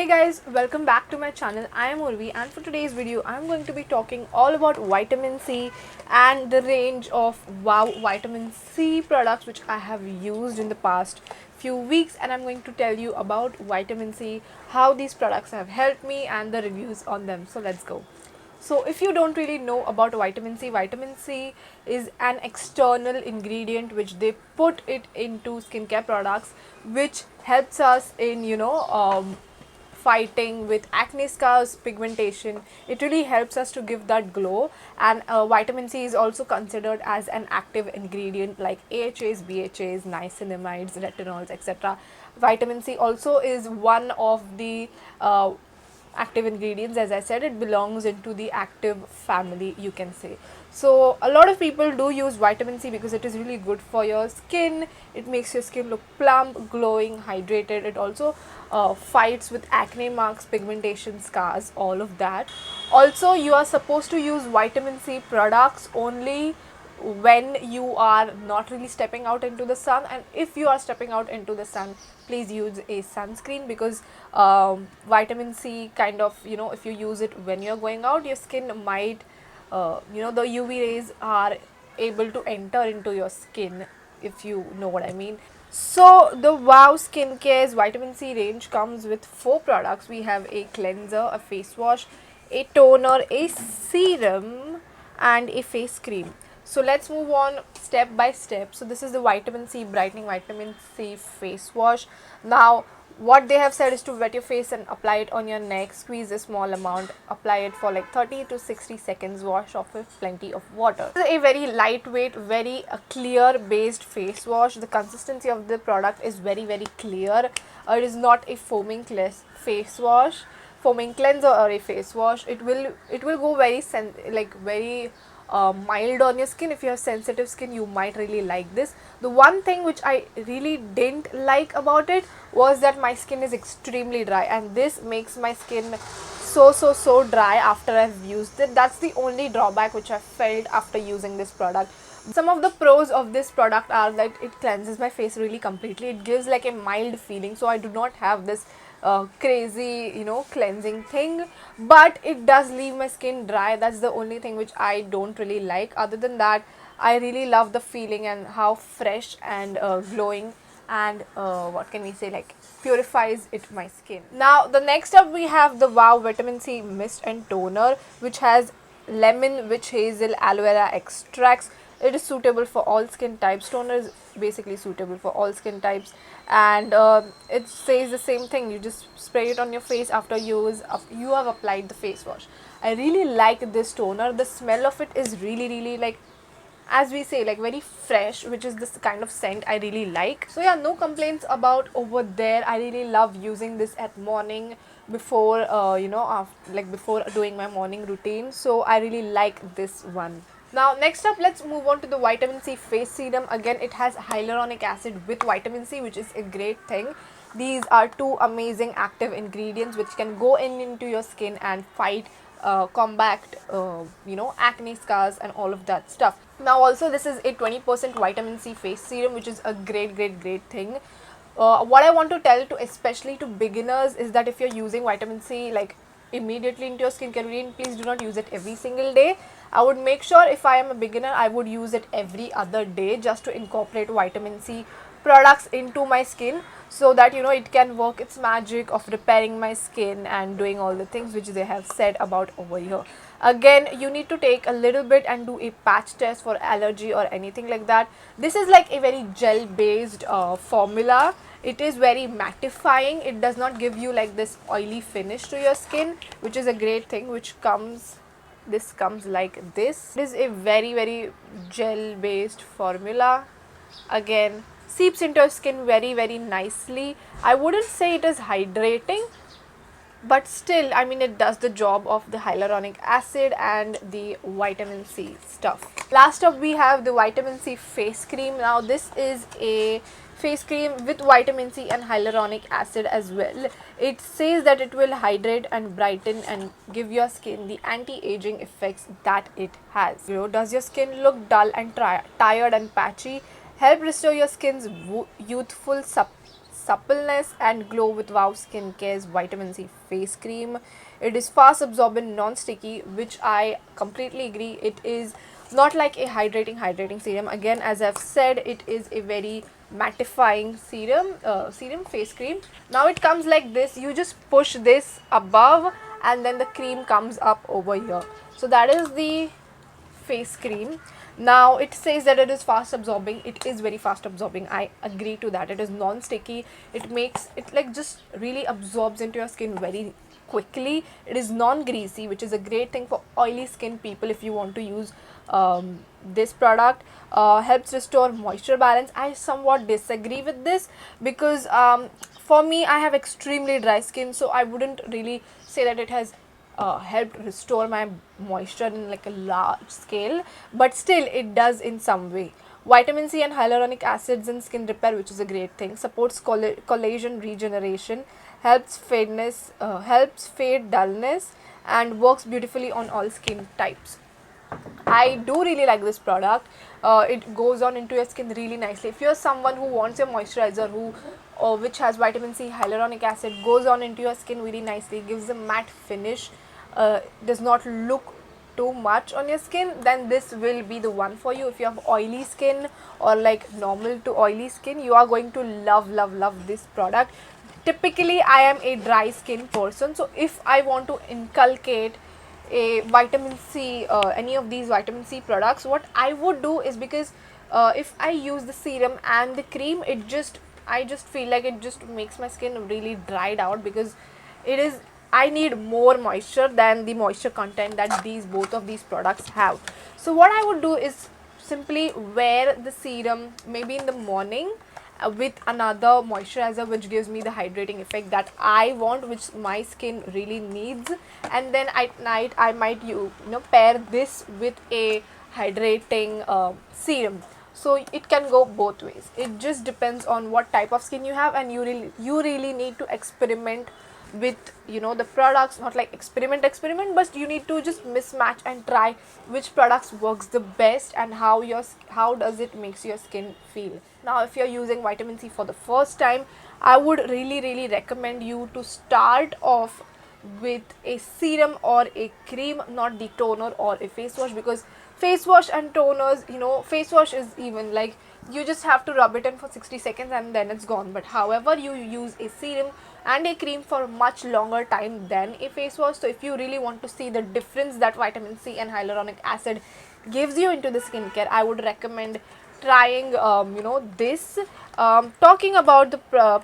Hey guys, welcome back to my channel. I am Urvee, and for today's video I am going to be talking all about vitamin C and the range of wow vitamin C products which I have used in the past few weeks, and I'm going to tell you about vitamin C, how these products have helped me and the reviews on them. So let's go. So, if you don't really know about vitamin C is an external ingredient which they put it into skincare products, which helps us in fighting with acne scars, pigmentation. It really helps us to give that glow. And vitamin C is also considered as an active ingredient like AHAs, BHAs, niacinamides, retinols, etc. Vitamin C also is one of the active ingredients. As I said, it belongs into the active family, you can say. So a lot of people do use vitamin C because it is really good for your skin. It makes your skin look plump, glowing, hydrated. It also fights with acne marks, pigmentation, scars, all of that. Also, you are supposed to use vitamin C products only when you are not really stepping out into the sun, and if you are stepping out into the sun, please use a sunscreen, because vitamin C kind of, if you use it when you're going out, your skin might, the UV rays are able to enter into your skin, if you know what I mean. So the Wow Skincare's vitamin C range comes with 4 products. We have a cleanser, a face wash, a toner, a serum, and a face cream. So let's move on step by step. So this is the vitamin C brightening vitamin C face wash. Now what they have said is to wet your face and apply it on your neck, squeeze a small amount, apply it for like 30 to 60 seconds, wash off with plenty of water. This is a very lightweight, very clear based face wash. The consistency of the product is very clear. It is not a foaming face wash, foaming cleanser or a face wash. It will go very very mild on your skin. If you have sensitive skin, you might really like this. The one thing which I really didn't like about it was that my skin is extremely dry, and this makes my skin so dry after I've used it. That's the only drawback which I felt after using this product. Some of the pros of this product are that it cleanses my face really completely. It gives like a mild feeling, so I do not have this crazy cleansing thing, but it does leave my skin dry. That's the only thing which I don't really like. Other than that, I really love the feeling and how fresh and glowing and what can we say, like, purifies it my skin. Now the next up, we have the Wow Vitamin C Mist and Toner, which has lemon, witch hazel, aloe vera extracts. It is suitable for all skin types. Toner is basically suitable for all skin types, and it says the same thing. You just spray it on your face after you have applied the face wash. I really like this toner. The smell of it is really like, as we say, like very fresh, which is this kind of scent I really like. So yeah, no complaints about over there. I really love using this at morning before before doing my morning routine. So I really like this one. Now next up, let's move on to the vitamin C face serum. Again, it has hyaluronic acid with vitamin C, which is a great thing. These are two amazing active ingredients which can go into your skin and fight, combat acne scars and all of that stuff. Now also, this is a 20% vitamin C face serum, which is a great thing. What I want to tell to, especially to beginners, is that if you're using vitamin C like immediately into your skincare routine, please do not use it every single day. I would make sure, if I am a beginner, I would use it every other day, just to incorporate vitamin C products into my skin, so that it can work its magic of repairing my skin and doing all the things which they have said about over here. Again, you need to take a little bit and do a patch test for allergy or anything like that. This is like a very gel based formula. It is very mattifying. It does not give you like this oily finish to your skin, which is a great thing. This comes like this. It is a very gel based formula. Again, seeps into your skin very nicely. I wouldn't say it is hydrating, but still, I mean, it does the job of the hyaluronic acid and the vitamin C stuff. Last up, we have the vitamin C face cream. Now this is a face cream with vitamin C and hyaluronic acid as well. It says that it will hydrate and brighten and give your skin the anti-aging effects that it has. Does your skin look dull and tired and patchy? Help restore your skin's youthful suppleness and glow with Wow Skincare's Vitamin C Face Cream. It is fast absorbent, non-sticky, which I completely agree. It is not like a hydrating serum. Again, as I've said, it is a very mattifying serum face cream. Now it comes like this. You just push this above and then the cream comes up over here. So that is the face cream. Now it says that it is fast absorbing. It is very fast absorbing. I agree to that. It is non-sticky. It makes it like just really absorbs into your skin very quickly. It is non-greasy, which is a great thing for oily skin people. If you want to use this product, helps restore moisture balance. I somewhat disagree with this because for me, I have extremely dry skin, so I wouldn't really say that it has helped restore my moisture in like a large scale, but still it does in some way. Vitamin C and hyaluronic acids in skin repair, which is a great thing, supports collagen regeneration, helps fade dullness, and works beautifully on all skin types. I do really like this product. It goes on into your skin really nicely. If you're someone who wants your moisturizer which has vitamin C, hyaluronic acid, goes on into your skin really nicely, gives a matte finish, does not look too much on your skin, then this will be the one for you. If you have oily skin or like normal to oily skin, you are going to love this product. Typically, I am a dry skin person, so if I want to inculcate a vitamin C, any of these vitamin C products, what I would do is, because if I use the serum and the cream, I just feel like it just makes my skin really dried out, because it is, I need more moisture than the moisture content that both of these products have. So what I would do is simply wear the serum maybe in the morning with another moisturizer which gives me the hydrating effect that I want, which my skin really needs, and then at night I might pair this with a hydrating serum. So it can go both ways. It just depends on what type of skin you have, and you really need to experiment with the products. Not like experiment, but you need to just mismatch and try which products works the best and how does it makes your skin feel. Now if you're using vitamin C for the first time, I would really recommend you to start off with a serum or a cream, not the toner or a face wash, because face wash and toners, face wash is even like you just have to rub it in for 60 seconds and then it's gone. But however, you use a serum and a cream for much longer time than a face wash. So if you really want to see the difference that vitamin C and hyaluronic acid gives you into the skincare, I would recommend trying this. Talking about the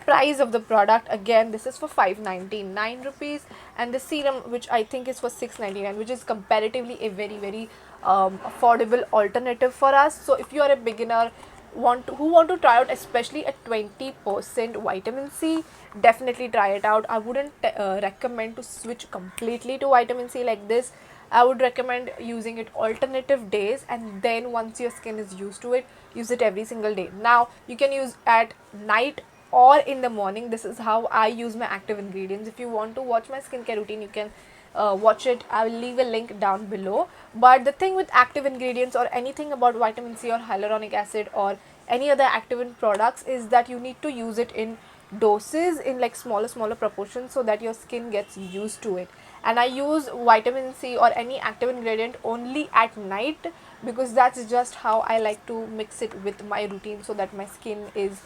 price of the product, again, this is for 599 rupees, and the serum, which I think is for 699, which is comparatively a very affordable alternative for us. So if you are a beginner who want to try out especially a 20% vitamin C, definitely try it out. I wouldn't recommend to switch completely to vitamin C like this. I would recommend using it alternative days, and then once your skin is used to it, use it every single day. Now you can use at night or in the morning. This is how I use my active ingredients. If you want to watch my skincare routine, you can watch it. I will leave a link down below. But the thing with active ingredients or anything about vitamin C or hyaluronic acid or any other active products is that you need to use it in doses, in like smaller proportions, so that your skin gets used to it. And I use vitamin C or any active ingredient only at night, because that's just how I like to mix it with my routine, so that my skin is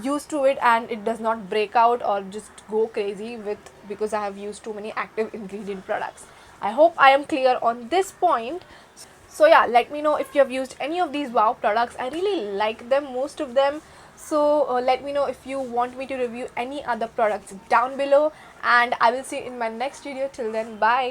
used to it and it does not break out or just go crazy because I have used too many active ingredient products. I hope I am clear on this point. So yeah, let me know if you have used any of these wow products. I really like them, most of them. So let me know if you want me to review any other products down below, and I will see you in my next video. Till then, bye.